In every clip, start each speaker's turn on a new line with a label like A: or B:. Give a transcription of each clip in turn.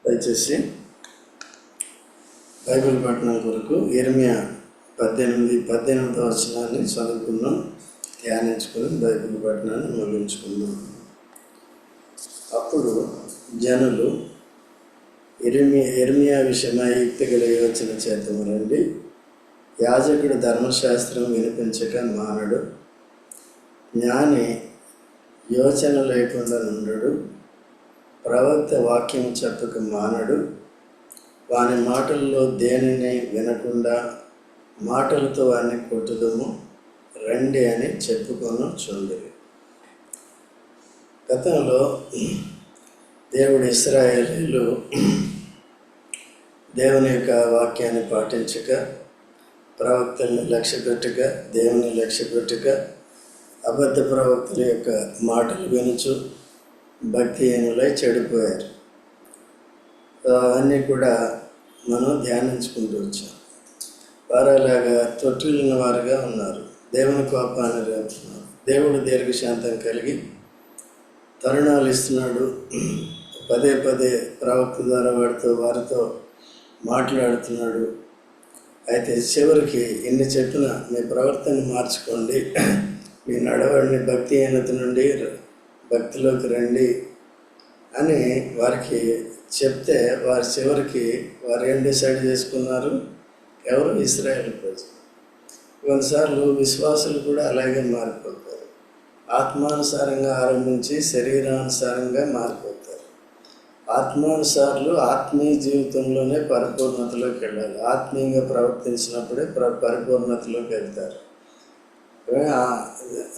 A: దయచేసి బైబిల్ పఠనం కొరకు ఇర్మియా 18వ వచనాన్ని చదువుకున్నాం, ధ్యానించుకొని బైబిల్ పఠనాన్ని ముగించుకున్నాం. అప్పుడు జనులు ఇర్మియా విషయమై యుక్తి గల యోచన చేతము రండి, యాజకుడు ధర్మశాస్త్రం వినిపించక మానడు, జ్ఞాని యోచన లేకుండా నుండడు, ప్రవక్త వాక్యం చెప్పక మానడు, వాని మాటల్లో దేనిని వినకుండా మాటలతో వారిని కొట్టుదము రండి అని చెప్పుకొని చూడరు. గతంలో దేవుడు ఇశ్రాయేలీయులు దేవుని యొక్క వాక్యాన్ని పాటించక, ప్రవక్తల్ని లక్ష్యపెట్టక, దేవుని లక్ష్యపెట్టక, అబద్ధ ప్రవక్తల యొక్క మాటలు వినుచు భక్తిహీనులై చెడిపోయారు. అవన్నీ కూడా మనం ధ్యానించుకుంటూ వచ్చాం. వారలాగా తొట్టిల్లిన వారుగా ఉన్నారు, దేవుని కోపాన్ని రేపుతున్నారు. దేవుడు దీర్ఘశాంతం కలిగి తరుణాలు ఇస్తున్నాడు, పదే పదే ప్రవక్త ద్వారా వారితో మాట్లాడుతున్నాడు. అయితే చివరికి ఎన్ని చెప్పినా మీ ప్రవర్తన మార్చుకోండి, మీ నడవడిని భక్తిహీనత నుండి భక్తిలోకి రండి అని వారికి చెప్తే, వారి చివరికి వారు ఏం డిసైడ్ చేసుకున్నారు? ఎవరు? ఇశ్రాయేలు ప్రజలు. కొన్నిసార్లు విశ్వాసులు కూడా అలాగే మారిపోతారు. ఆత్మానుసారంగా ఆరంభించి శరీరానుసారంగా మారిపోతారు. ఆత్మానుసారులు ఆత్మీయ జీవితంలోనే పరిపూర్ణతలోకి వెళ్ళాలి. ఆత్మీయంగా ప్రవర్తించినప్పుడే పరిపూర్ణతలోకి వెళ్తారు.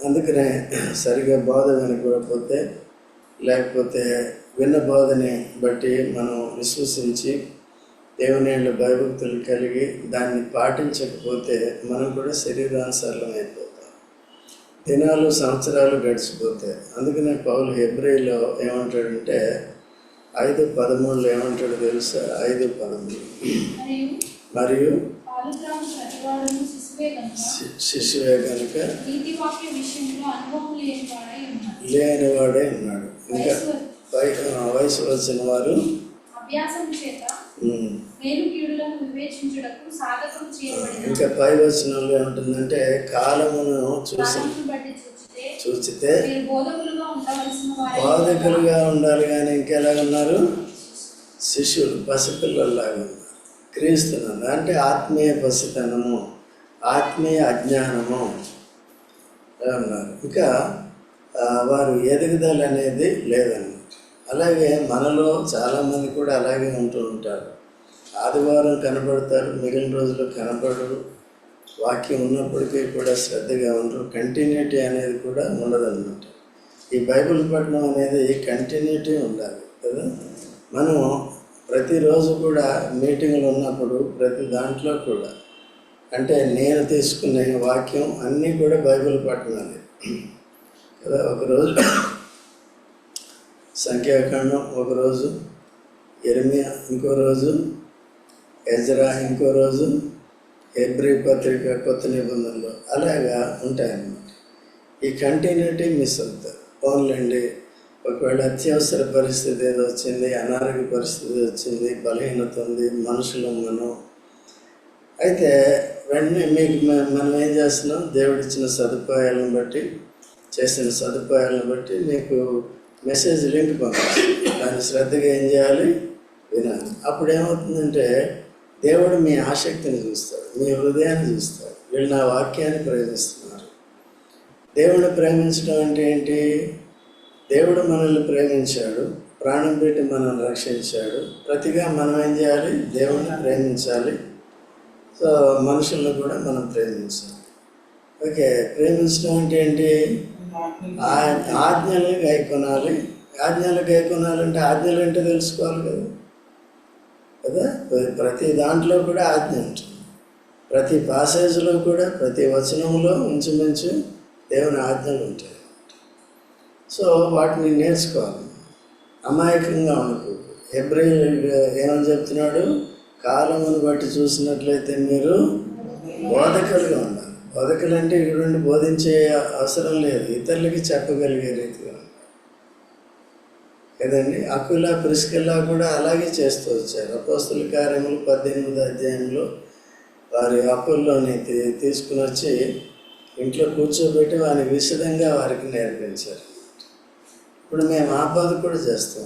A: అందుకనే సరిగా బోధ వినకపోతే, లేకపోతే విన్న బోధని బట్టి మనం విశ్వసించి దేవుని భయభక్తులు కలిగి దాన్ని పాటించకపోతే మనం కూడా శరీరానుసారం అయిపోతాం. దినాలు సంవత్సరాలు గడిచిపోతాయి. అందుకనే పౌలు హెబ్రీలో ఏమంటాడంటే 5:13 ఏమంటాడు తెలుసా? 5:13 మరియు శిశువే కనుక లేనివాడే ఉన్నాడు. ఇంకా వయసు వచ్చిన వారు ఇంకా పై వచనంలో ఏముంటుందంటే, కాలమును చూచితే బోధకులుగా ఉండాలి, కానీ ఇంకెలా ఉన్నారు? శిష్యులు, పసిపిల్లల్లాగా ఉన్నారు. క్రీస్తున్నారు అంటే ఆత్మీయ పసితనము, ఆత్మీయ అజ్ఞానము అన్నారు. ఇంకా వారు ఎదుగుదల అనేది లేదన్నమాట. అలాగే మనలో చాలామంది కూడా అలాగే ఉంటూ ఉంటారు. ఆదివారం కనబడతారు, మిగిలిన రోజులు కనబడరు. వాక్యం ఉన్నప్పటికీ కూడా శ్రద్ధగా ఉండరు. కంటిన్యూటీ అనేది కూడా ఉండదన్నమాట. ఈ బైబిల్ పఠనం అనేది కంటిన్యూటీ ఉండాలి కదా. మనం ప్రతిరోజు కూడా మీటింగ్లు ఉన్నప్పుడు ప్రతి దాంట్లో కూడా, అంటే నేను తీసుకునే వాక్యం అన్నీ కూడా బైబిల్ పఠనాలే కదా. ఒకరోజు సంఖ్యాకాండం, ఒకరోజు ఇర్మియా, ఇంకో రోజు ఎజ్రా, ఇంకో రోజు హెబ్రీ పత్రిక, కొత్త నిబంధనలు, అలాగా ఉంటాయన్నమాట. ఈ కంటిన్యూటీ మిస్ అవుతారు. ఓన్లండి ఒకవేళ అత్యవసర పరిస్థితి ఏదో వచ్చింది, అనారోగ్య పరిస్థితి వచ్చింది, బలహీనత ఉంది, మనుషులు మనం అయితే వెంటనే మీకు మనం ఏం చేస్తున్నాం? దేవుడిచ్చిన సదుపాయాలను బట్టి, చేసిన సదుపాయాలను బట్టి మీకు మెసేజ్ లింక్ పంపాలి. దాన్ని శ్రద్ధగా ఏం చేయాలి? వినాలి. అప్పుడు ఏమవుతుందంటే, దేవుడు మీ ఆసక్తిని చూస్తాడు, మీ హృదయాన్ని చూస్తాడు. వీళ్ళు నా వాక్యాన్ని ప్రేమిస్తున్నారు. దేవుడిని ప్రేమించడం అంటే ఏంటి? దేవుడు మనల్ని ప్రేమించాడు, ప్రాణం పెట్టి మనల్ని రక్షించాడు. ప్రతిగా మనం ఏం చేయాలి? దేవుడిని ప్రేమించాలి. సో మనుషులను కూడా మనం ప్రేమించాలి. ఓకే, ప్రేమించడం అంటే ఏంటి? ఆజ్ఞలు గైకొనాలి. ఆజ్ఞలు గైకొనాలంటే ఆజ్ఞలు ఏంటో తెలుసుకోవాలి కదా. ప్రతి దాంట్లో కూడా ఆజ్ఞ ఉంటుంది. ప్రతి పాసేజ్లో కూడా, ప్రతి వచనంలో ఇంచుమించు దేవుని ఆజ్ఞలు ఉంటాయి. సో వాటిని నేర్చుకోవాలి, అమాయకంగా ఉండకూడదు. హెబ్రీయులు ఏమని చెప్తున్నాడు? కాలమును బట్టి చూసినట్లయితే మీరు బోధకులుగా ఉండాలి. బోధకులు అంటే ఇక్కడ బోధించే అవసరం లేదు, ఇతరులకి చెప్పగలిగే రీతిగా. కదండి. అకుల ప్రిస్కిల్లా కూడా అలాగే చేస్తూ వచ్చారు. అపోస్తల కార్యములు 18వ అధ్యాయంలో వారి అప్పుల్లోని తీసుకుని వచ్చి ఇంట్లో కూర్చోబెట్టి వారిని విశదంగా వారికి నేర్పించారు. ఇప్పుడు మేము ఆ బాధ కూడా చేస్తాం.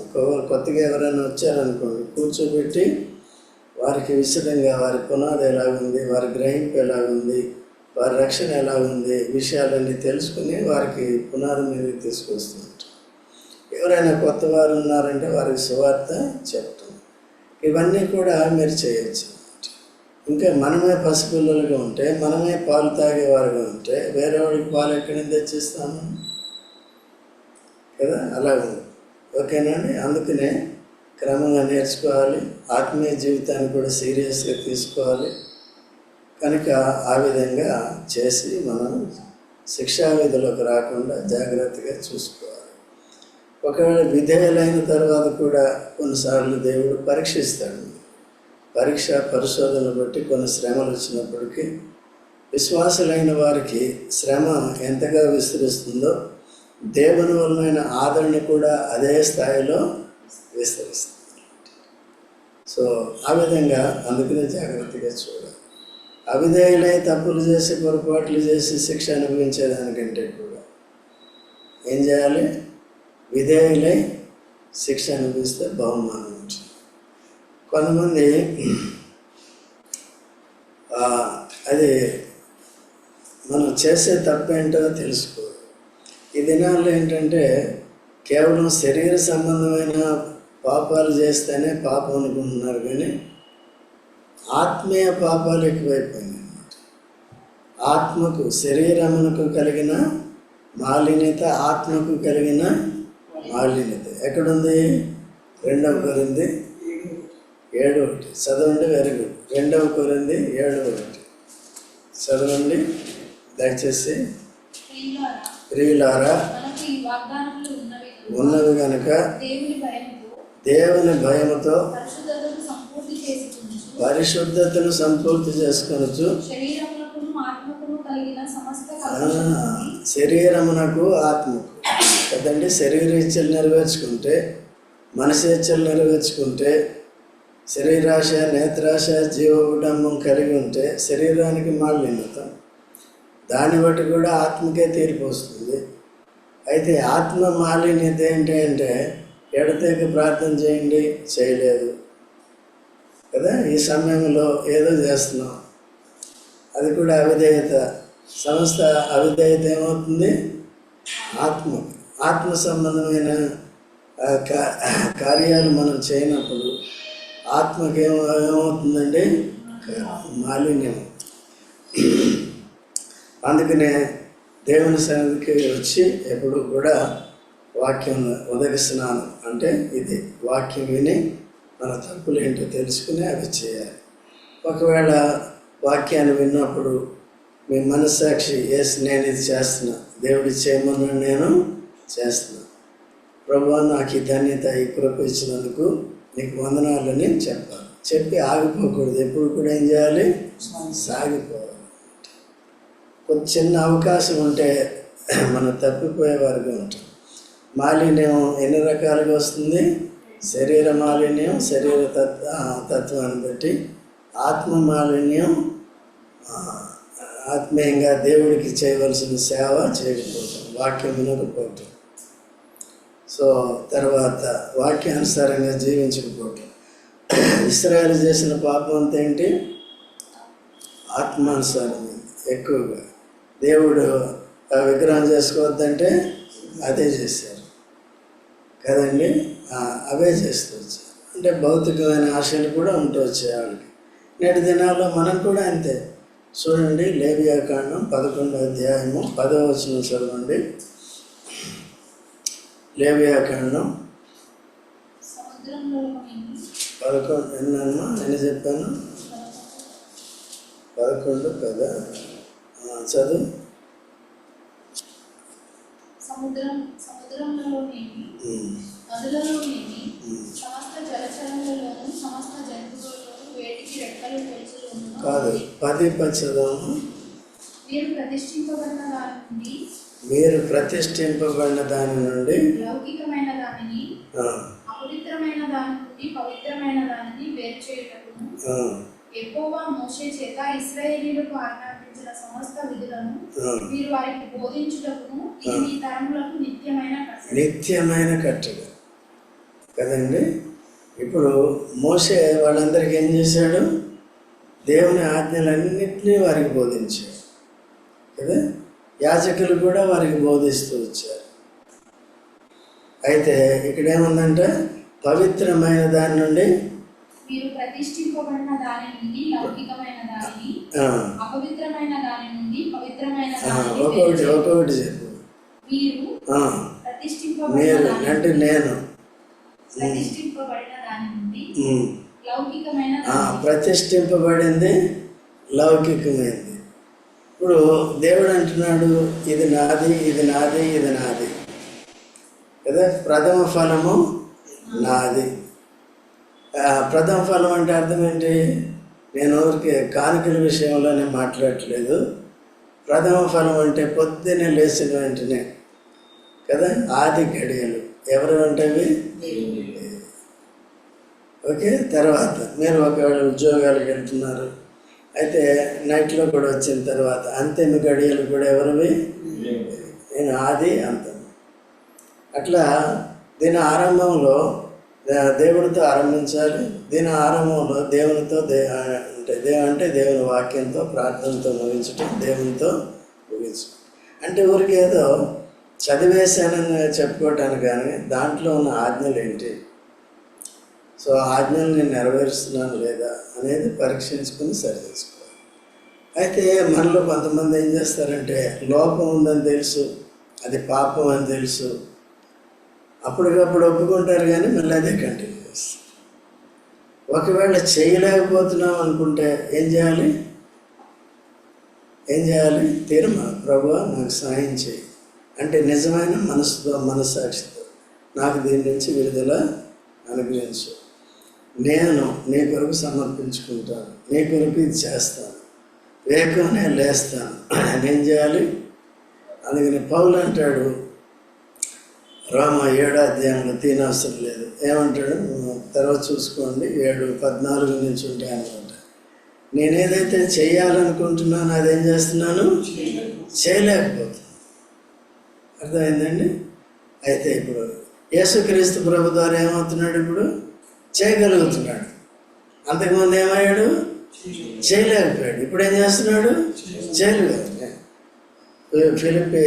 A: కొత్తగా ఎవరైనా వచ్చారనుకోండి, కూర్చోబెట్టి వారికి విశదంగా వారి పునాది ఎలాగుంది, వారి గ్రహింపు ఎలాగుంది, వారి రక్షణ ఎలాగుంది, విషయాలన్నీ తెలుసుకుని వారికి పునాది మీద తీసుకొస్తుంటాం. ఎవరైనా కొత్త వారు ఉన్నారంటే వారికి సువార్త చెప్తాం. ఇవన్నీ కూడా మీరు చేయొచ్చు. ఇంకా మనమే పసిపిల్లలుగా ఉంటే, మనమే పాలు తాగేవారుగా ఉంటే వేరే వాళ్ళకి పాలు ఎక్కడి నుంచి తెచ్చిస్తాము కదా, అలా ఉంది. ఓకేనండి. అందుకనే క్రమంగా నేర్చుకోవాలి. ఆత్మీయ జీవితాన్ని కూడా సీరియస్గా తీసుకోవాలి. కనుక ఆ విధంగా చేసి మనం శిక్షా విధిలోకి రాకుండా జాగ్రత్తగా చూసుకోవాలి. ఒకవేళ విధేయులైన తర్వాత కూడా కొన్నిసార్లు దేవుడు పరీక్షిస్తాడు. పరీక్ష పరిశోధన బట్టి కొన్ని శ్రమలు వచ్చినప్పటికీ విశ్వాసులైన వారికి శ్రమ ఎంతగా విస్తరిస్తుందో దేవుని వలన ఆదరణ కూడా అదే స్థాయిలో విస్తరిస్తుంది. సో ఆ విధంగా అందుకనే జాగ్రత్తగా చూడాలి. అవిధేయులై తప్పులు చేసి పొరపాట్లు చేసి శిక్ష అనుభవించేదానికంటే కూడా ఏం చేయాలి? విధేయులై శిక్ష అనుభవిస్తే బహుమానం ఉంటుంది. కొంతమంది అది మనం చేసే తప్పేంటో తెలుసుకో. ఈ దినాల్లో ఏంటంటే కేవలం శరీర సంబంధమైన పాపాలు చేస్తేనే పాపం అనుకుంటున్నారు, కానీ ఆత్మీయ పాపాలు ఎక్కువైపోయినాయి అన్నమాట. ఆత్మకు, శరీరమునకు కలిగిన మాలిన్యత, ఆత్మకు కలిగిన మాలిన్యత ఎక్కడుంది? 2 కొరింథీ 7:1 చదవండి. Very good. 2 కొరింథీ 7:1 చదవండి దయచేసి. ప్రియులారా, ఉన్నవి కనుక దేవుని భయముతో పరిశుద్ధతను సంపూర్తి చేసుకొనొచ్చు. శరీరమునకు ఆత్మకు కదండి. శరీర ఇచ్చలు నెరవేర్చుకుంటే, మనసు ఇచ్చలు నెరవేర్చుకుంటే, శరీరాశ, నేత్రాశ, జీవకుటుంబం కలిగి ఉంటే శరీరానికి మాలిన్యత, దాన్ని బట్టి కూడా ఆత్మకే తీర్పు వస్తుంది. అయితే ఆత్మ మాలిన్యత ఏంటి అంటే, ఎడతెగ ప్రార్థన చేయండి, చేయలేదు కదా, ఈ సమయంలో ఏదో చేస్తున్నాం, అది కూడా అవిధేయత. సమస్త అవిధేయత ఏమవుతుంది? ఆత్మ సంబంధమైన కార్యాలు మనం చేయనప్పుడు ఆత్మకి ఏమవుతుందండి? మాలిన్యం. అందుకనే దేవుని సన్నిధికి వచ్చి ఎప్పుడు కూడా వాక్యం ఉదక స్నానం అంటే ఇది, వాక్యం విని మన తప్పులు ఏంటో తెలుసుకుని అవి చేయాలి. ఒకవేళ వాక్యాన్ని విన్నప్పుడు మీ మనస్సాక్షి, ఎస్ నేను ఇది చేస్తున్నా, దేవుడి చేయమన్నా నేను చేస్తున్నా, ప్రభువా నాకు ఈ ధన్యత, ఈ కృప ఇచ్చినందుకు నీకు వందనాలని చెప్పాలి. చెప్పి ఆగిపోకూడదు. ఎప్పుడు కూడా ఏం చేయాలి? సాగిపోవాలి. కొంచెం చిన్న అవకాశం ఉంటే మనం తప్పిపోయేవారుగా ఉంటాం. మాలిన్యం ఎన్ని రకాలుగా వస్తుంది? శరీర మాలిన్యం, శరీర తత్వాన్ని బట్టి. ఆత్మ మాలిన్యం, ఆత్మీయంగా దేవుడికి చేయవలసిన సేవ చేయకపోవటం, వాక్యం వినకపోవటం. సో తర్వాత వాక్యానుసారంగా జీవించకపోవటం. ఇశ్రాయేలు చేసిన పాపం అంతా ఏంటి? ఆత్మానుసారమైంది ఎక్కువగా. దేవుడు ఆ విగ్రహం చేసుకోవద్దంటే అదే చేశారు కదండి. అవే చేస్తూ వచ్చారు. అంటే భౌతికమైన ఆశలు కూడా ఉంటూ వచ్చాయి వాళ్ళకి. నేటి దినాల్లో మనం కూడా అంతే. చూడండి, లేవియాకాండం 11వ అధ్యాయము 10వ వచనం చదవండి. లేవియాకాండం 11 ఎన్నమ్మా నేను చెప్పాను? 11 కదా, చదువు. కాదు, 10 చదవము. మీరు ప్రతిష్ఠింపబడిన దాని నుండి ఆ,
B: అపవిత్రమైన దాని నుండి పవిత్రమైన దానిని వేరు చేయుటకును
A: ఆ,
B: యెహోవా మోషే చేత ఇశ్రాయేలీయులకు ఆజ్ఞాపించిన సమస్త విధులను
A: ఆ.
B: మీరు వారికి బోధించుటకును ఇది మీ తరములకు నిత్యమైన కట్టడ.
A: నిత్యమైన కట్టడ కదండి. ఇప్పుడు మోషే వాళ్ళందరికీ ఏం చేశాడు? దేవుని ఆజ్ఞలన్నింటినీ వారికి బోధించాడు కదా. యాజకులు కూడా వారికి బోధిస్తూ వచ్చారు. అయితే ఇక్కడ ఏముందంటే పవిత్రమైన దాని నుండి
B: మీరు ప్రతిష్ఠింపబడిన దాని నుండి లౌకికమైన దానిని,
A: ఆ,
B: అపవిత్రమైన దాని నుండి పవిత్రమైన
A: ఆ,
B: దానిని
A: ఒక్కొక్కటి
B: వేరు
A: ఒక్కొక్కటి చెప్పు.
B: మీరు
A: ఆ,
B: ప్రతిష్ఠింపబడిన
A: మీరు
B: దాని
A: అంటే
B: నుండి
A: నేను
B: ప్రతిష్ఠింపబడిన దాని నుండి
A: ఉమ్,
B: లౌకికమైన
A: ఆ,
B: దానిని
A: ప్రతిష్ఠింపబడింది లౌకికమైంది. ఇప్పుడు దేవుడు అంటున్నాడు ఇది నాది, ఇది నాది, ఇది నాది కదా. ప్రథమ ఫలము నాది. ప్రథమ ఫలం అంటే అర్థం ఏంటి? నేను ఊరికి కానుకల విషయంలో నేను మాట్లాడట్లేదు. ప్రథమ ఫలం అంటే పొద్దున్నే లేచిన వెంటనే కదా, ఆది గడియలు ఎవరు అంటేవి. ఓకే, తర్వాత మీరు ఒకవేళ ఉద్యోగాలకు వెళ్తున్నారు, అయితే నైట్లో కూడా వచ్చిన తర్వాత అంతిమ గడియలు కూడా ఎవరివి? నేను ఆది అంతం. అట్లా దీని ఆరంభంలో దేవుడితో ఆరంభించాలి. దీని ఆరంభంలో దేవునితో అంటే దేవుని వాక్యంతో ప్రార్థనతో ముగించటం, దేవునితో ముగించడం. అంటే ఊరికి ఏదో చదివేశానని చెప్పుకోవటానికి కానీ దాంట్లో ఉన్న ఆజ్ఞలు ఏంటి, సో ఆజ్ఞలు నేను నెరవేరుస్తున్నాను లేదా అనేది పరీక్షించుకుని సరి చేసుకోవాలి. అయితే మనలో కొంతమంది ఏం చేస్తారంటే లోపం ఉందని తెలుసు, అది పాపం అని తెలుసు, అప్పటికప్పుడు ఒప్పుకుంటారు కానీ మళ్ళీ అదే కంటిన్యూ చేస్తారు. ఒకవేళ చేయలేకపోతున్నాం అనుకుంటే ఏం చేయాలి? తీర్మా ప్రభువా నాకు సాయం చేయి అంటే నిజమైన మనసుతో, మనస్సాక్షితో నాకు దీని నుంచి విడుదల అనుగ్రహించు, నేను నీ కొరకు సమర్పించుకుంటాను, నీ కొరకు ఇది చేస్తాను, వేకువనే లేస్తాను నేనేం చేయాలి? అందుకని పౌలు అంటాడు రోమ 7వ అధ్యాయంలో తినవసరం లేదు, ఏమంటాడు తర్వాత చూసుకోండి 7:14 నుంచి ఉంటాయి అనమాట. నేనేదైతే చేయాలనుకుంటున్నానో అదేం చేస్తున్నాను? చేయలేకపోతున్నాను. అర్థమైందండి? అయితే ఇప్పుడు యేసుక్రీస్తు ప్రభు ద్వారా ఏమవుతున్నాడు? ఇప్పుడు చేయగలుగుతున్నాడు. అంతకుముందు ఏమయ్యాడు? చేయలేకపోయాడు. ఇప్పుడు ఏం చేస్తున్నాడు? చేయగలుగుతున్నాడు. ఫిలిప్పీ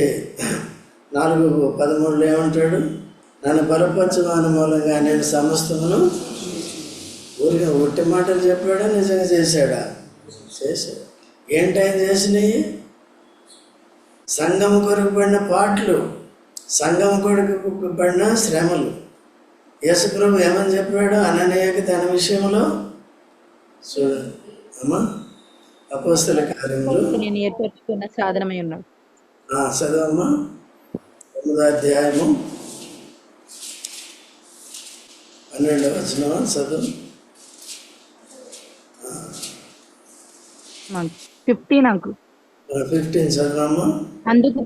A: 4:13 ఏమంటాడు? నన్ను బలపరచువాని మూలంగా నేను సమస్తమును. ఊరిగా ఒట్టి మాటలు చెప్పాడా? నిజంగా చేశాడా? చేశాడు. ఏంటి ఆయన చేసినవి? సంఘం కొరకు పడిన పాటలు, సంఘం కొరకు పడిన శ్రమలు. యేసుప్రభు ఏమని చెప్పాడు అననీయకి తన విషయంలో? చూడండి అమ్మా, అపోస్తల కార్యములు
C: నేను ఏర్పరచుకున్న సాధనమై ఉన్నాడు.
A: చదవమ్మా 9వ అధ్యాయము 12వ వచనం చదువు. 15 చదవమ్మా.
C: అందుకు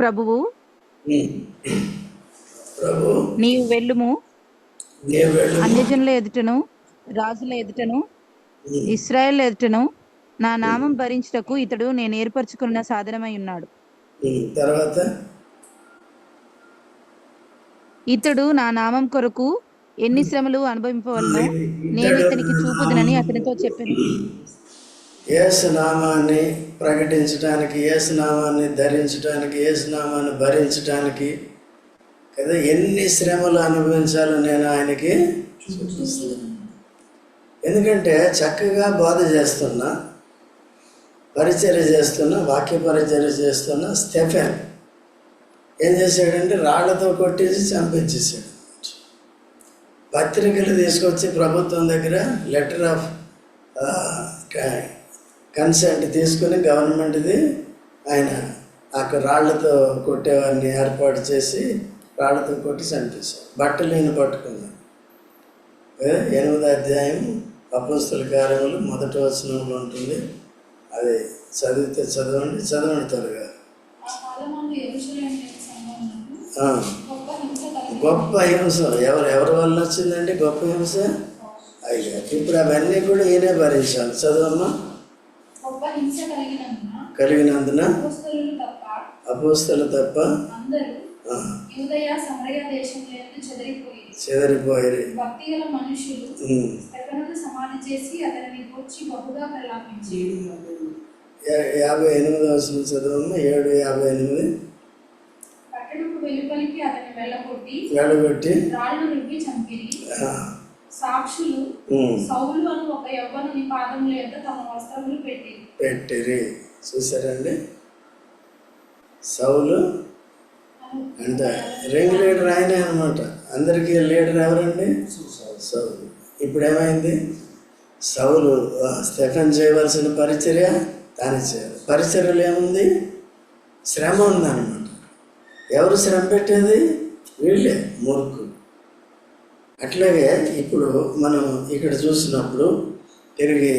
C: ప్రభువు
A: ప్రభు
C: నీవు వెళ్ళుము, అన్యజనుల ఎదుటను రాజుల ఎదుటను ఇశ్రాయేలు ఎదుటను నా నామం భరించుటకు ఇతడు నేను ఏర్పరచుకున్న సాధనమై ఉన్నాడు.
A: తర్వాత
C: ఇతడు నా నామం కొరకు ఎన్ని శ్రమలు అనుభవింపవలనో నేను ఇతనికి చూపుదునని అతనితో చెప్పాను.
A: యేసు నామాన్ని ప్రకటించడానికి, యేసు నామాన్ని ధరించడానికి, యేసు నామాన్ని భరించడానికి కదా ఎన్ని శ్రమలు అనుభవించాలో నేను ఆయనకి చూపిస్తున్నాను. ఎందుకంటే చక్కగా బోధ చేస్తున్నా, పరిచర్య చేస్తున్నా, వాక్య పరిచర్య చేస్తున్నా స్టెఫెన్ ఏం చేశాడంటే రాళ్లతో కొట్టేసి చంపించేసాడు. పత్రికలు తీసుకొచ్చి ప్రభుత్వం దగ్గర లెటర్ ఆఫ్ కన్సెంట్ తీసుకుని గవర్నమెంట్ది ఆయన అక్కడ రాళ్లతో కొట్టేవారిని ఏర్పాటు చేసి రాళ్లతో కొట్టి చంపేశాడు. బట్టలు ఈయన పట్టుకున్నాడు. 8వ అధ్యాయం అపోస్తల కార్యములు 1వ వచనంలో ఉంటుంది. అది చదివితే చదవండి త్వరగా. గొప్ప హింస ఎవరి వల్ల వచ్చిందండి గొప్ప హింస? అయ్యా, ఇప్పుడు అవన్నీ కూడా ఈయనే భరించాలి. చదవమ్మా.
B: గొప్ప హింస
A: కలిగినందున
B: అపోస్తలు తప్ప
A: అందరూ
B: యూదయ సమరయ దేశంలో
A: చెదరిపోయారు.
B: భక్తిగల మనుషులు స్తెఫనును సమాధి చేసి అతనిని గూర్చి బహుగా ప్రలాపించి
A: 58వ వచనం చదవమ్మా. 7:58.
B: పట్టణపు వెలుపలికి అతన్ని వెళ్ళగొట్టి రాళ్ళు రువ్వి చంపిరి. సాక్షులు సౌలు అని ఒక యవ్వనుని పాదముల యొద్ద తమ వస్త్రములు పెట్టిరి.
A: చూసారండి, సౌలు అంటే రింగ్ లీడర్ ఆయనే అనమాట. అందరికీ లీడర్ ఎవరండి? సౌలు. ఇప్పుడు ఏమైంది? సౌలు స్టెఫెన్ చేయవలసిన పరిచర్య తాను చేయాలి. పరిచర్యలు ఏముంది? శ్రమ ఉందన్నమాట. ఎవరు శ్రమ పెట్టేది? వీళ్ళే, మూర్ఖులు. అట్లాగే ఇప్పుడు మనం ఇక్కడ చూసినప్పుడు తిరిగి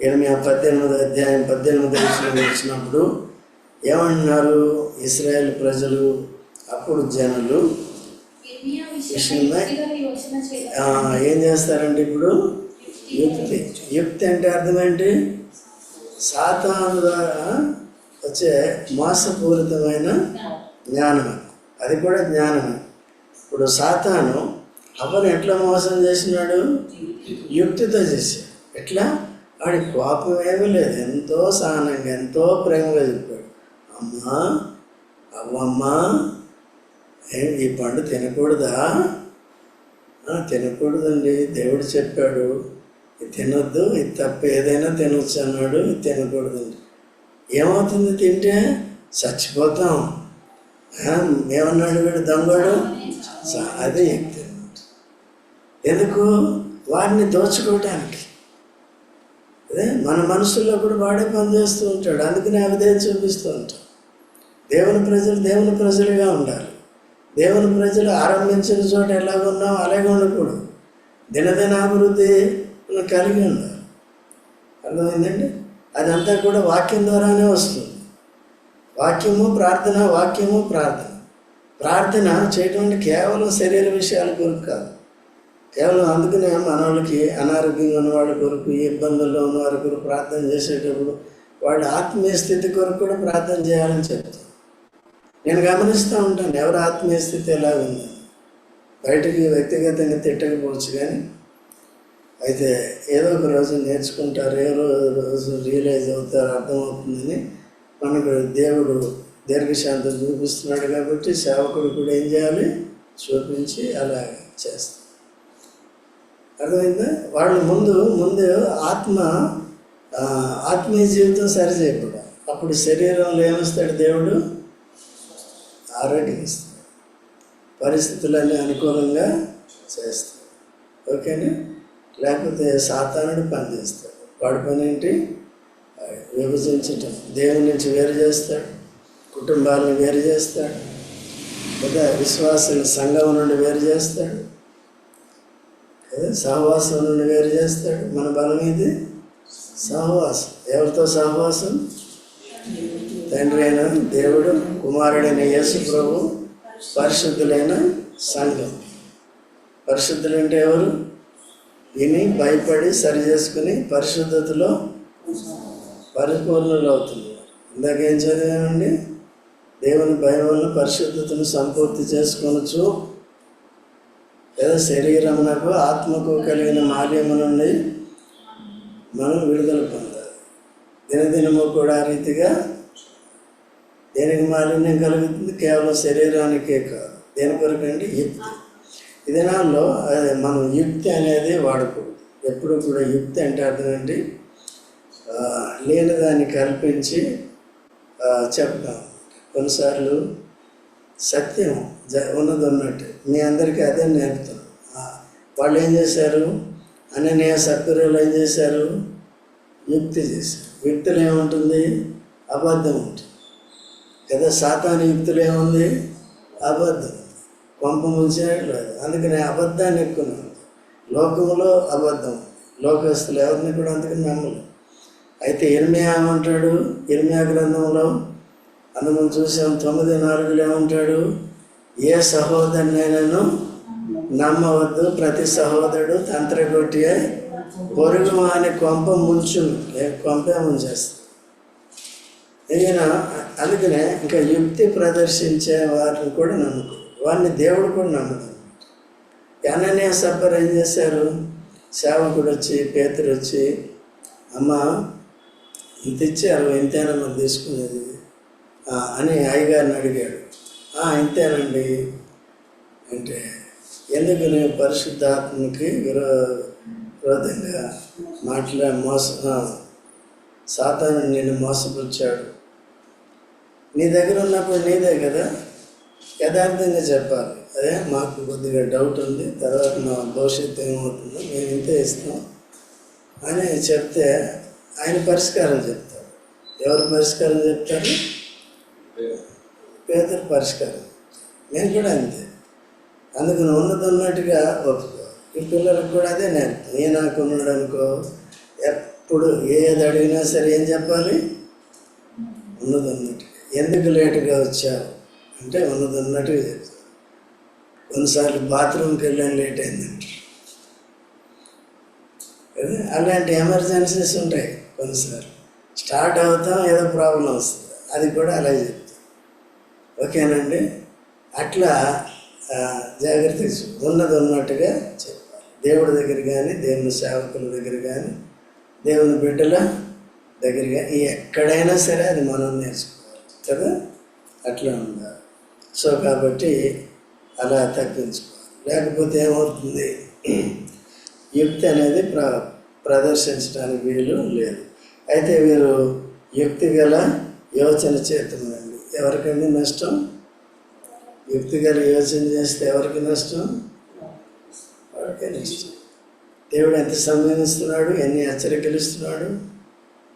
A: 18వ అధ్యాయం 18వ వచనం వచ్చినప్పుడు ఏమంటున్నారు? ఇశ్రాయేల్ ప్రజలు, అప్పుడు జనులు విషయమై ఏం చేస్తారంటే ఇప్పుడు యుక్తి అంటే అర్థం ఏంటి? సాతాను ద్వారా వచ్చే మోసపూరితమైన జ్ఞానం. అది కూడా జ్ఞానమే. ఇప్పుడు సాతాను అవ్వను ఎట్లా మోసం చేసినాడు? యుక్తితో చేశాడు. ఎట్లా? వాడి కోపం ఏమీ లేదు, ఎంతో సహనంగా ఎంతో ప్రేమగా చెప్పాడు. అమ్మా, అవ్వమ్మా, ఈ పండు తినకూడదా? తినకూడదండి, దేవుడు చెప్పాడు ఇది తినొద్దు, ఇది తప్ప ఏదైనా తినొచ్చు అన్నాడు, ఇది తినకూడదండి. ఏమవుతుంది తింటే? చచ్చిపోతాం. ఏమన్నాడు వీడు దొంగడు? అదే యుక్తి. ఎందుకు? వాడిని దోచుకోవటానికి. అదే మన మనసుల్లో కూడా వాడే పని చేస్తూ ఉంటాడు. అందుకని అవిధేయత చూపిస్తూ ఉంటాడు. దేవుని ప్రజలుగా ఉండాలి. దేవుని ప్రజలు ఆరంభించిన చోట ఎలాగ ఉన్నాం అలాగే ఉండకూడదు. దినదినాభివృద్ధి కలిగి ఉండాలి. అర్థమైందండి? అదంతా కూడా వాక్యం ద్వారానే వస్తుంది. వాక్యము ప్రార్థన, వాక్యము ప్రార్థన. ప్రార్థన చేయటం కేవలం శరీర విషయాల కొరకు కాదు. కేవలం అందుకనే మన వాళ్ళకి అనారోగ్యంగా ఉన్న వాళ్ళ కొరకు, ఇబ్బందుల్లో ఉన్న వారి కొరకు ప్రార్థన చేసేటప్పుడు వాళ్ళ ఆత్మీయ స్థితి కొరకు కూడా ప్రార్థన చేయాలని చెప్తాను. నేను గమనిస్తూ ఉంటాను ఎవరి ఆత్మీయ స్థితి ఎలా ఉంది. బయటికి వ్యక్తిగతంగా తిట్టకపోవచ్చు, కానీ అయితే ఏదో ఒక రోజు నేర్చుకుంటారు, ఏదో రోజు రియలైజ్ అవుతారు, అర్థమవుతుందని మనకు దేవుడు దీర్ఘశాంతం చూపిస్తున్నాడు. కాబట్టి సేవకుడు కూడా ఏం చేయాలి? చూపించి అలా చేస్తాం. అర్థమైందా? వాళ్ళు ముందు ఆత్మీయ జీవితం సరి చేయకూడదు. అప్పుడు శరీరంలో ఏమిస్తాడు దేవుడు? ఆరోగ్యం ఇస్తాడు, పరిస్థితులన్నీ అనుకూలంగా చేస్తాడు. ఓకేనా? లేకపోతే సాతానుడు పని చేస్తాడు. వాడి పని ఏంటి? విభజించటం. దేవుని నుంచి వేరు చేస్తాడు, కుటుంబాలను వేరు చేస్తాడు, లేదా విశ్వాసుల సంఘం నుండి వేరు చేస్తాడు, సహవాసం నుండి వేరు చేస్తాడు. మన బలం ఇది సహవాసం. ఎవరితో సహవాసం? తండ్రి అయిన దేవుడు, కుమారుడైన యేసు ప్రభు, పరిశుద్ధులైన సంఘం. పరిశుద్ధులు అంటే ఎవరు? విని భయపడి సరి చేసుకుని పరిశుద్ధతలో పరిపూర్ణులు అవుతున్నారు. ఇందాక ఏం చదివామండి? దేవుని భయం వల్ల పరిశుద్ధతను సంపూర్తి చేసుకొనొచ్చు, లేదా శరీరమునకు ఆత్మకు కలిగిన మాల్యము నుండి మనం విడుదల పొందాలి. దినదినము కూడా ఆ రీతిగా దేనికి మాలిన్యం కలుగుతుంది? కేవలం శరీరానికే కాదు. దేని కొరకండి? యుక్తి. ఈ దినాల్లో మనం యుక్తి అనేది వాడకూడదు. ఎప్పుడు కూడా యుక్తి అంటే అర్థం ఏంటి? లేని దాన్ని కల్పించి చెప్తాం. కొన్నిసార్లు సత్యం ఉన్నది ఉన్నట్టు మీ అందరికీ అదే నేర్పుతాం. వాళ్ళు ఏం చేశారు? అననీయ సత్పురులు ఏం చేశారు? యుక్తి చేశారు. యుక్తిలో ఏముంటుంది? అబద్ధం ఉంటుంది కదా. సాతాను యుక్తిలో ఏముంది? అబద్ధం. కొంప ముంచేయట్లేదు. అందుకని అబద్ధాన్ని ఎక్కున్నాను. లోకంలో అబద్ధం, లోకస్తులు ఎవరిని కూడా అందుకని నమ్మలేదు. అయితే ఇర్మియా ఏమంటాడు? ఇర్మియా గ్రంథంలో అందులో చూసాం 9:4 ఏమంటాడు? ఏ సహోదరునైనను నమ్మవద్దు, ప్రతి సహోదరుడు తంత్రగొట్టి పొరుగు అని కొంపే ముంచేస్తాడు. ఈయన అందుకనే ఇంకా యుక్తి ప్రదర్శించే వారిని కూడా నమ్ముకో, వారిని దేవుడు కూడా నమ్మదు. అననీయ సబ్బరు ఏం చేశారు? సేవకుడు వచ్చి, పేతురు వచ్చి, అమ్మ ఇంత ఇచ్చారు, ఇంతేనమ్మా తీసుకునేది అని అయ్యగారిని అడిగాడు. ఇంతేనండి అంటే, ఎందుకు నేను పరిశుద్ధాత్మకి విరోధంగా సాతాను నిన్ను మోసపుచ్చాడు. నీ దగ్గర ఉన్నప్పుడు నీదే కదా, యథార్థంగా చెప్పాలి. అదే మాకు కొద్దిగా డౌట్ ఉంది, తర్వాత మా భవిష్యత్తు ఏమవుతుందో మేము ఇంతే ఇస్తాం అని చెప్తే ఆయన పరిష్కారం చెప్తాడు. ఎవరు పరిష్కారం చెప్తారు? పేతురు పరిష్కారం. నేను కూడా అంతే. అందుకని ఉన్నట్టుగా ఒప్పుకో. ఈ పిల్లలకు కూడా అదే నేర్పుతాం. ఏ నాకు ఉన్నాడు అనుకో, ఎప్పుడు ఏది అడిగినా సరే ఏం చెప్పాలి? ఉన్నట్టుగా. ఎందుకు లేటుగా వచ్చావు అంటే ఉన్నట్టుగా చెప్తాను. కొన్నిసార్లు బాత్రూమ్కి వెళ్ళాను, లేట్ అయిందంటే కదా, అలాంటి ఎమర్జెన్సీస్ ఉంటాయి. కొన్నిసార్లు స్టార్ట్ అవుతాం, ఏదో ప్రాబ్లం వస్తుంది, అది కూడా అలాగే చెప్తాం. ఓకేనండి? అట్లా జాగ్రత్తగా ఉన్నట్టుగా చెప్పాలి. దేవుడి దగ్గర కానీ, దేవుని సేవకుల దగ్గర కానీ, దేవుని బిడ్డల దగ్గర కానీ, ఎక్కడైనా సరే అది మనం నేర్చుకోవాలి కదా, అట్లా ఉండాలి. సో కాబట్టి అలా తగ్గించుకోవాలి. లేకపోతే ఏమవుతుంది? యుక్తి అనేది ప్రదర్శించడానికి వీలు లేదు. అయితే వీరు యుక్తి గల యోచన చేతులండి. ఎవరికండి నష్టం? యుక్తి గల యోచన చేస్తే ఎవరికి నష్టం? వాడికే నష్టం. దేవుడు ఎంత సమయం ఇస్తున్నాడు, ఎన్ని హెచ్చరికలు ఇస్తున్నాడు,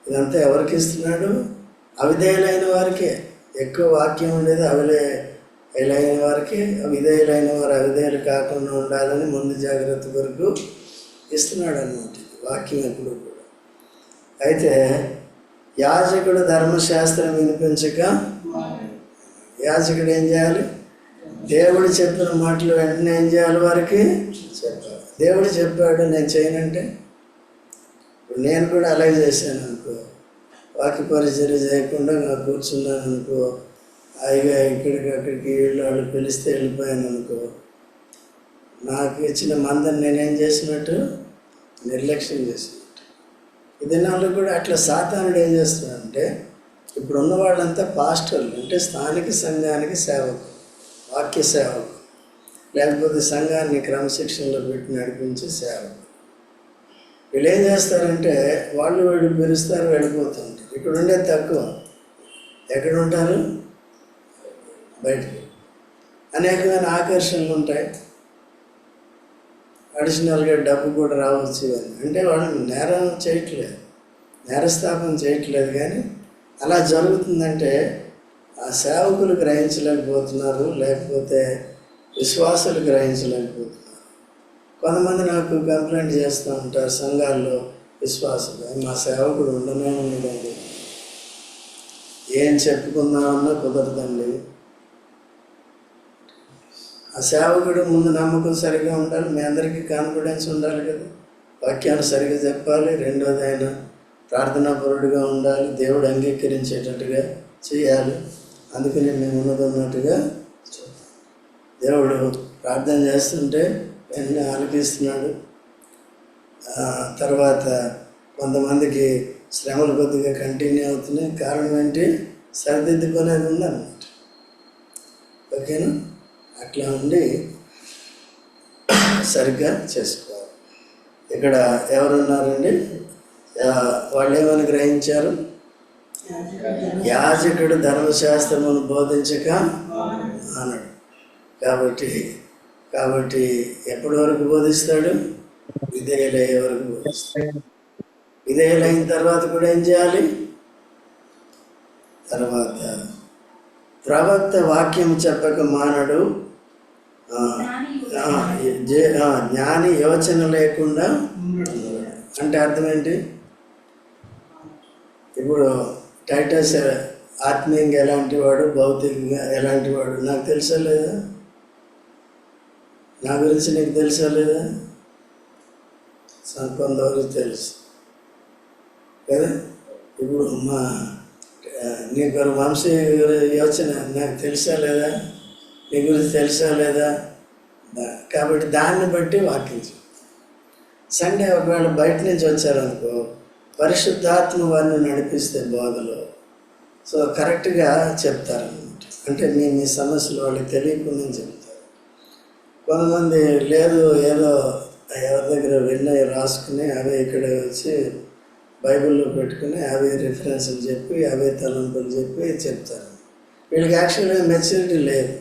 A: ఇదంతా ఎవరికి ఇస్తున్నాడు? అవిధేయులైన వారికే. ఎక్కువ వాక్యం ఉండేది అవిధేయులైన వారికి. విధేయులైన వారు అవిధేయులు కాకుండా ఉండాలని ముందు జాగ్రత్త కొరకు ఇస్తున్నాడు అన్నమాట వాక్యం ఎప్పుడు కూడా. అయితే యాజకుడు ధర్మశాస్త్రం వినిపించక, యాజకుడు ఏం చేయాలి? దేవుడు చెప్పిన మాటలు వెంటనే ఏం చేయాలి? వారికి చెప్పాలి. దేవుడు చెప్పాడు నేను చేయనంటే, ఇప్పుడు నేను కూడా అలాగే చేశాను అనుకో, వాక్య పరిచర్య చేయకుండా నాకు కూర్చున్నాను అనుకో, హాయిగా ఇక్కడికి అక్కడికి వాళ్ళు పిలిస్తే వెళ్ళిపోయాను అనుకో, నాకు ఇచ్చిన మందని నేనేం చేసినట్టు? నిర్లక్ష్యం చేసినట్టు. ఈ దినాల్లో కూడా అట్లా సాతానుడు ఏం చేస్తున్నాడంటే, ఇప్పుడు ఉన్న వాళ్ళంతా పాస్టర్లు, అంటే స్థానిక సంఘానికి సేవకు, వాక్య సేవకు, లేకపోతే సంఘాన్ని క్రమశిక్షణలో పెట్టి నడిపించే సేవకు. వీళ్ళు ఏం చేస్తారంటే, వీళ్ళు పిలుస్తారు, వెళ్ళిపోతుంటారు. ఇక్కడ ఉండేది తక్కువ. ఎక్కడ ఉంటారు? బయటికి. అనేకమైన ఆకర్షణలు ఉంటాయి, అడిషనల్గా డబ్బు కూడా రావచ్చు ఇవన్నీ. అంటే వాళ్ళు నేరం చేయట్లేదు, నేరస్థాపన చేయట్లేదు, కానీ అలా జరుగుతుందంటే ఆ సేవకులు గ్రహించలేకపోతున్నారు, లేకపోతే విశ్వాసులు గ్రహించలేకపోతున్నారు. కొంతమంది నాకు కంప్లైంట్ చేస్తూ ఉంటారు సంఘాల్లో విశ్వాసులు, మా సేవకుడు ఉండనే ఉండదండి, ఏం చెప్పుకుందామన్నా కుదరదండి. ఆ సేవకుడు ముందు నమ్మకం సరిగా ఉండాలి, మీ అందరికీ కాన్ఫిడెన్స్ ఉండాలి కదా, వాక్యాన్ని సరిగా చెప్పాలి. రెండోది ఆయన ప్రార్థనాపరుడుగా ఉండాలి, దేవుడు అంగీకరించేటట్టుగా చేయాలి. అందుకని మేము ఉన్నట్టుగా దేవుడు ప్రార్థన చేస్తుంటే వెంటనే ఆలకిస్తున్నాడు. తర్వాత కొంతమందికి శ్రమలు కొద్దిగా కంటిన్యూ అవుతున్నాయి. కారణం ఏంటి? సరిదిద్దుకునేది ఉందన్నమాట. ఓకేనా? అట్లా ఉండి సరిగ్గా చేసుకోవాలి. ఇక్కడ ఎవరున్నారండి? వాళ్ళు ఏమని గ్రహించారు? యాజకుడు ధర్మశాస్త్రమును బోధించక అన్నాడు. కాబట్టి ఎప్పటి వరకు బోధిస్తాడు? విధేయులయ్యే వరకు బోధిస్తాడు. విధేయులైన తర్వాత కూడా ఏం చేయాలి? తర్వాత ప్రవక్త వాక్యం చెప్పక మానడు, జ్ఞాని యోచన లేకుండా. అంటే అర్థం ఏంటి? ఇప్పుడు టైటస్ ఆత్మీయంగా ఎలాంటి వాడు, భౌతికంగా ఎలాంటి వాడు నాకు తెలుసా లేదా? నా గురించి నీకు తెలుసా లేదా? కొంతవరకు తెలుసు కదా. ఇప్పుడు నీకు వంశీ యోచన నాకు తెలుసా లేదా, నీ గురించి తెలుసా లేదా? కాబట్టి దాన్ని బట్టి వాక్యం. సండే ఒకవేళ బయట నుంచి వచ్చారనుకో, పరిశుద్ధాత్మ వారిని నడిపిస్తే బోధలో సో కరెక్ట్గా చెప్తారనమాట. అంటే మీ సమస్యలు వాళ్ళకి తెలియకుండా చెప్తారు. కొంతమంది లేదు ఏదో ఎవరి దగ్గర విన్నవి రాసుకుని అవే ఇక్కడ వచ్చి బైబిల్లో పెట్టుకుని అవే రిఫరెన్స్లు చెప్పి అవే తలంపులు చెప్పి చెప్తారు. వీళ్ళకి యాక్చువల్గా మెచ్యూరిటీ లేదు,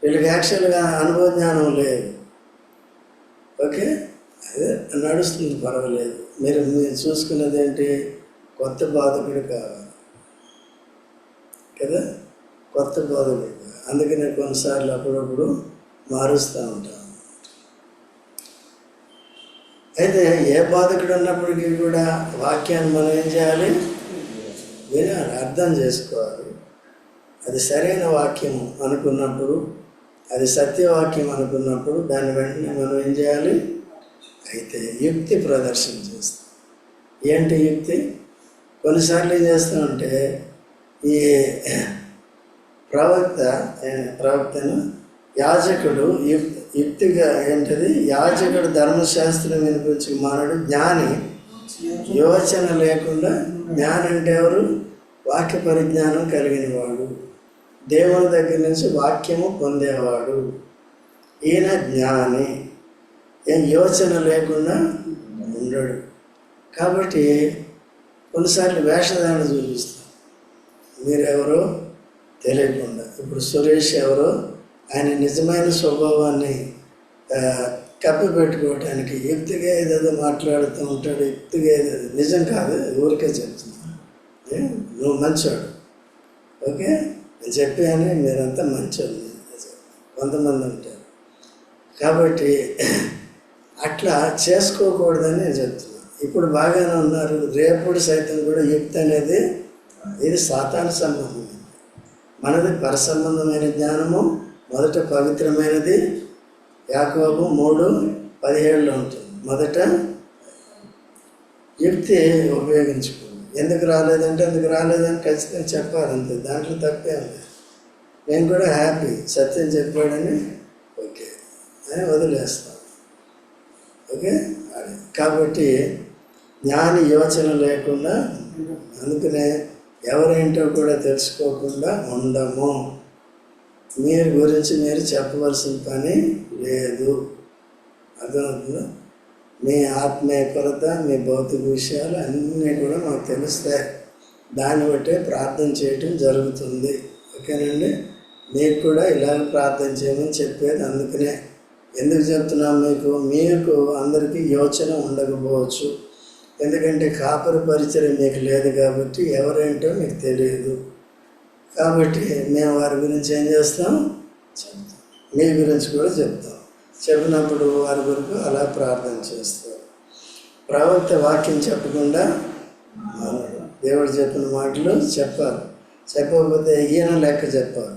A: వీళ్ళకి యాక్చువల్గా అనుభవ జ్ఞానం లేదు. ఓకే, అదే నడుస్తుంది, పర్వాలేదు. మీరు చూసుకున్నది ఏంటి? కొత్త బోధకుడు కావాలి కదా, కొత్త బోధకుడు. అందుకనే కొన్నిసార్లు అప్పుడప్పుడు మారుస్తూ ఉంటాం. అయితే ఏ బోధకుడు ఉన్నప్పటికీ కూడా వాక్యాన్ని మనం ఏం చేయాలి? వినాలి, అర్థం చేసుకోవాలి. అది సరైన వాక్యం అనుకున్నప్పుడు, అది సత్యవాక్యం అనుకున్నప్పుడు దాన్ని వెంటనే మనం ఏం చేయాలి? అయితే యుక్తి ప్రదర్శన చేస్తాం. ఏంటి యుక్తి? కొన్నిసార్లు ఏం చేస్తామంటే ఈ ప్రవక్తను యాజకుడు యుక్తిగా ఏంటిది? యాజకుడు ధర్మశాస్త్రం వినిపించి మానడు, జ్ఞాని యోచన లేకుండా. జ్ఞాని అంటే ఎవరు? వాక్య పరిజ్ఞానం కలిగిన వాడు, దేవుని దగ్గర నుంచి వాక్యము పొందేవాడు, ఈయన జ్ఞాని. ఏం యోచన లేకుండా ఉండడు. కాబట్టి కొన్నిసార్లు వేషధారణ చూపిస్తాం, మీరెవరో తెలియకుండా. ఇప్పుడు సురేష్ ఎవరో ఆయన నిజమైన స్వభావాన్ని కప్పిపెట్టుకోవటానికి యుక్తిగా ఏదేదో మాట్లాడుతూ ఉంటాడు. యుక్తిగా ఏదేదో నిజం కాదు, ఊరికే చెప్తున్నాను. నువ్వు మంచోడు, ఓకే నేను చెప్పాను, మీరంతా మంచోడు కొంతమంది ఉంటారు. కాబట్టి అట్లా చేసుకోకూడదని నేను చెప్తున్నాను. ఇప్పుడు బాగానే ఉన్నారు, రేపుడు సైతం కూడా యుక్తి అనేది ఇది సాతాను సంబంధమైనది. మనది పరసంబంధమైన జ్ఞానము. మొదట పవిత్రమైనది. యాకోబు 3:17 ఉంటుంది. మొదట యుక్తి ఉపయోగించుకోండి. ఎందుకు రాలేదంటే ఎందుకు రాలేదని ఖచ్చితంగా చెప్పాలి, అంతే. దాంట్లో తప్పే ఉంది. నేను కూడా హ్యాపీ, సత్యం చెప్పాడని ఓకే అని వదిలేస్తాను. ఓకే, అది కాబట్టి జ్ఞాని యోచన లేకుండా, అందుకనే ఎవరేంటో కూడా తెలుసుకోకుండా ఉండము. మీరు గురించి మీరు చెప్పవలసిన పని లేదు. అర్థమవుతుందా? మీ ఆత్మీయ కొరత, మీ భౌతిక విషయాలు అన్నీ కూడా మాకు తెలుస్తాయి. దాన్ని బట్టే ప్రార్థన చేయటం జరుగుతుంది. ఓకేనండి, మీకు కూడా ఇలాగ ప్రార్థన చేయమని చెప్పేది. అందుకనే ఎందుకు చెప్తున్నాం మీకు అందరికీ యోచన ఉండకపోవచ్చు. ఎందుకంటే కాపరి పరిచయం మీకు లేదు కాబట్టి ఎవరేంటో మీకు తెలియదు. కాబట్టి మేము వారి గురించి ఏం చేస్తాం? చెప్తాం. మీ గురించి కూడా చెప్తాం. చెప్పినప్పుడు వారి వరకు అలా ప్రార్థన చేస్తాం. ప్రవక్త వాక్యం చెప్పకుండా దేవుడు చెప్పిన మాటలు చెప్పాలి. చెప్పకపోతే ఈయన లెక్క చెప్పాలి.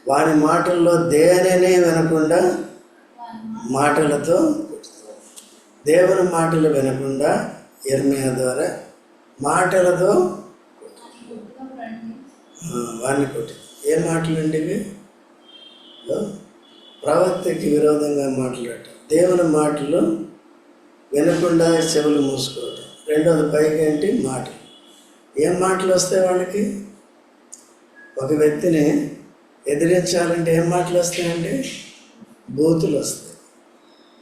A: వాడి మాటల్లో దేనిని వినకుండా మాటలతో, దేవుని మాటలు వినకుండా ఇర్మియా ద్వారా మాటలతో వాడిని కొట్టి. ఏ మాటలండి ఇవి? ప్రవక్తకి విరోధంగా మాట్లాడటం, దేవుని మాటలు వినకుండా చెవులు మూసుకోవటం. రెండోది పైకి ఏంటి? మాటలు. ఏం మాటలు వస్తాయి వాళ్ళకి? ఒక వ్యక్తిని ఎదిరించాలంటే ఏం మాటలు వస్తాయండి? బూతులు వస్తాయి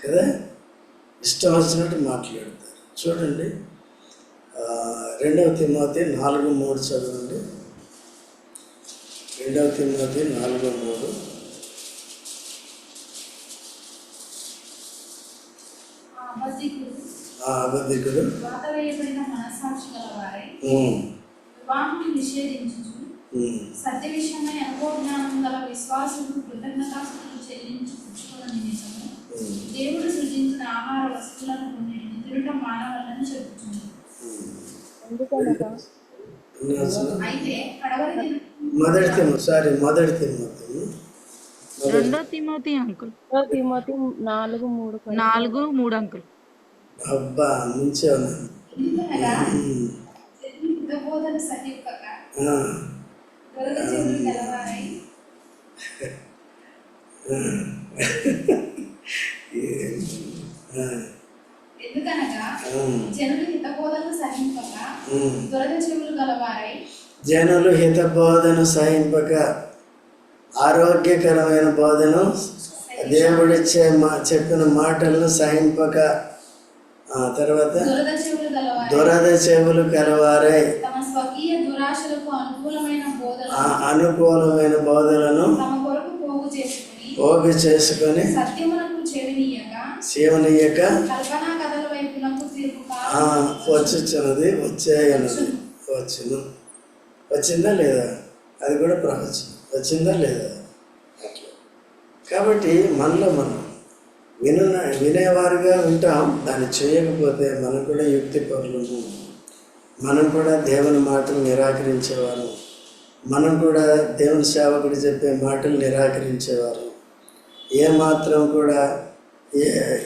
A: కదా, ఇష్టం వచ్చినట్టు మాట్లాడతారు. చూడండి 2 తిమోతి 4:3 చదవండి. 2 తిమోతి 4:3. అబద్ధికుడు
B: వివాహం నిషేధించుచు సత్య విషయమై అనుభవ జ్ఞానం గల విశ్వాసులు కృతజ్ఞతాస్తుతులు చెల్లించుకున్న నిమిత్తము దేవుడు సృజించిన ఆహార వస్తువులను కొన్నిటిని తినటం మానవాలని చెబుతుంది.
A: మొదటి తిమోతి
C: రెండో తిమోతి అంకుల్ 4:3 అంకుల్.
A: అబ్బా ముంచేవనా
B: ఎందుకనగా జనులు హితబోధన సహింపక దురద చెవులు గలవారై ఎందుకనగా జనులు హితబోధన సహింపక దురద చెవులు గలవారై
A: జనులు హితబోధన సహింపక ఆరోగ్యకరమైన బోధను దేవుడిచ్చే చెప్పిన మాటలను సహింపక తర్వాత దురద చెవులు కలవారై
B: తమ స్వకీయ దురాశలకు
A: అనుకూలమైన బోధలను పోగు చేసుకొని శివనీయక వచ్చుచున్నది వచ్చును. వచ్చిందా లేదా? అది కూడా ప్రవచనం. వచ్చిందా లేదా? అట్లా కాబట్టి మనలో మనం వినేవారుగా ఉంటాం. దాన్ని చేయకపోతే మనం కూడా యుక్తి పరులము, మనం కూడా దేవుని మాటలు నిరాకరించేవారు, మనం కూడా దేవుని సేవకుడు చెప్పే మాటలు నిరాకరించేవారు. ఏమాత్రం కూడా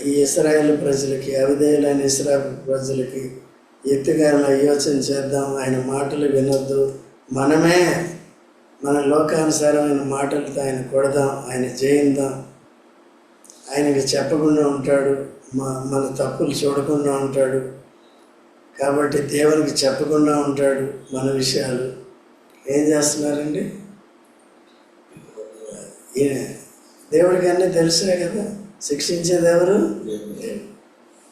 A: ఈ ఇశ్రాయేలు ప్రజలకి, అవిధేయులైన ఇశ్రాయేలు ప్రజలకి యుక్తిగా యోచన చేద్దాం, ఆయన మాటలు వినొద్దు, మనమే మన లోకానుసారమైన మాటలతో ఆయన కొడదాం, ఆయన జయిద్దాం, ఆయనకి చెప్పకుండా ఉంటాడు, మన తప్పులు చూడకుండా ఉంటాడు, కాబట్టి దేవునికి చెప్పకుండా ఉంటాడు మన విషయాలు. ఏం చేస్తున్నారండి? దేవుడికి అన్నీ తెలిసినాయి కదా. శిక్షించేది ఎవరు?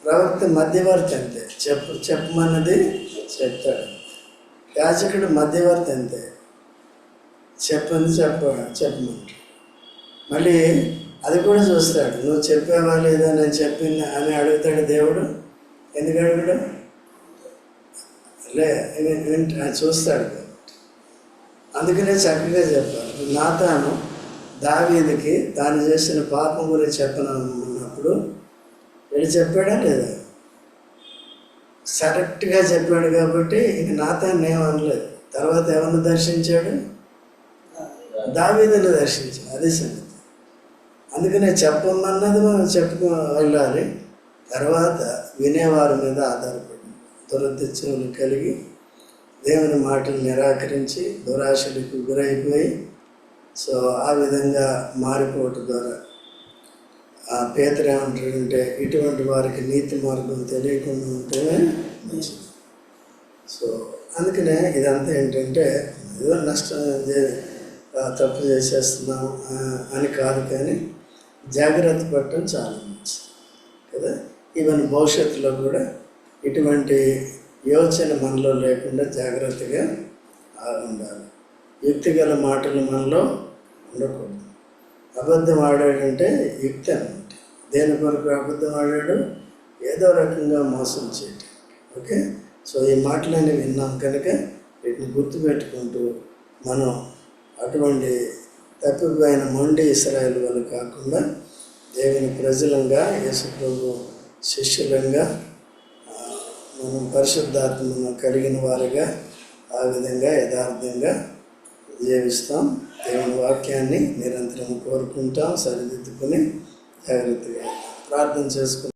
A: ప్రవక్త మధ్యవర్తి అంతే, చెప్పమన్నది చెప్తాడు. యాజకుడు మధ్యవర్తి అంతే, చెప్పమంటాడు. మళ్ళీ అది కూడా చూస్తాడు, నువ్వు చెప్పావా లేదా నేను చెప్పింది అని అడుగుతాడు దేవుడు. ఎందుకు అడుగుడు? చూస్తాడు. అందుకనే చక్కగా చెప్పారు. నాతాను దావీదుకి తాను చేసిన పాపం గురించి చెప్పనన్నప్పుడు వీళ్ళు చెప్పాడా లేదా? కరెక్ట్గా చెప్పాడు కాబట్టి ఇంక నాతాన్ని ఏమనలేదు. తర్వాత ఎవరిని దర్శించాడు? దావీదుని దర్శించాడు. అదే సంగతి. అందుకనే చెప్పమన్నది మనం చెప్పుకో వెళ్ళాలి. తర్వాత వినేవారి మీద ఆధారపడి దురదృష్టములు కలిగి దేవుని మాటలు నిరాకరించి దురాశలకు గురైపోయి సో ఆ విధంగా మారిపోవటం ద్వారా పేతురు ఏమంటాడంటే ఇటువంటి వారికి నీతి మార్గం తెలియకుండా ఉంటేనే మంచిది. సో అందుకనే ఇదంతా ఏంటంటే ఏదో నష్టం తప్పు చేసేస్తున్నాం అని కాదు, కానీ జాగ్రత్త పడటం చాలా మంచిది కదా. ఈవెన్ భవిష్యత్తులో కూడా ఇటువంటి యోచన మనలో లేకుండా జాగ్రత్తగా ఉండాలి. యుక్తిగల మాటలు మనలో ఉండకూడదు. అబద్ధం ఆడాడంటే యుక్తి అన్నమాట. దేని కొరకు అబద్ధం ఆడాడు? ఏదో రకంగా మోసం చేయటం. ఓకే, సో ఈ మాటలన్నీ విన్నాం కనుక వీటిని గుర్తుపెట్టుకుంటూ మనం అటువంటి తప్పిపోయిన మొండి ఇశ్రాయేలు వల్ల కాకుండా దేవుని ప్రజలంగా, యేసు ప్రభు శిష్యులంగా, మనం పరిశుద్ధాత్మను కలిగిన వారిగా ఆ విధంగా యథార్థంగా జీవిస్తాం. దేవుని వాక్యాన్ని నిరంతరం కోరుకుంటాం, సరిదిద్దుకొని జాగ్రత్తగా ప్రార్థన చేసుకుంటాం.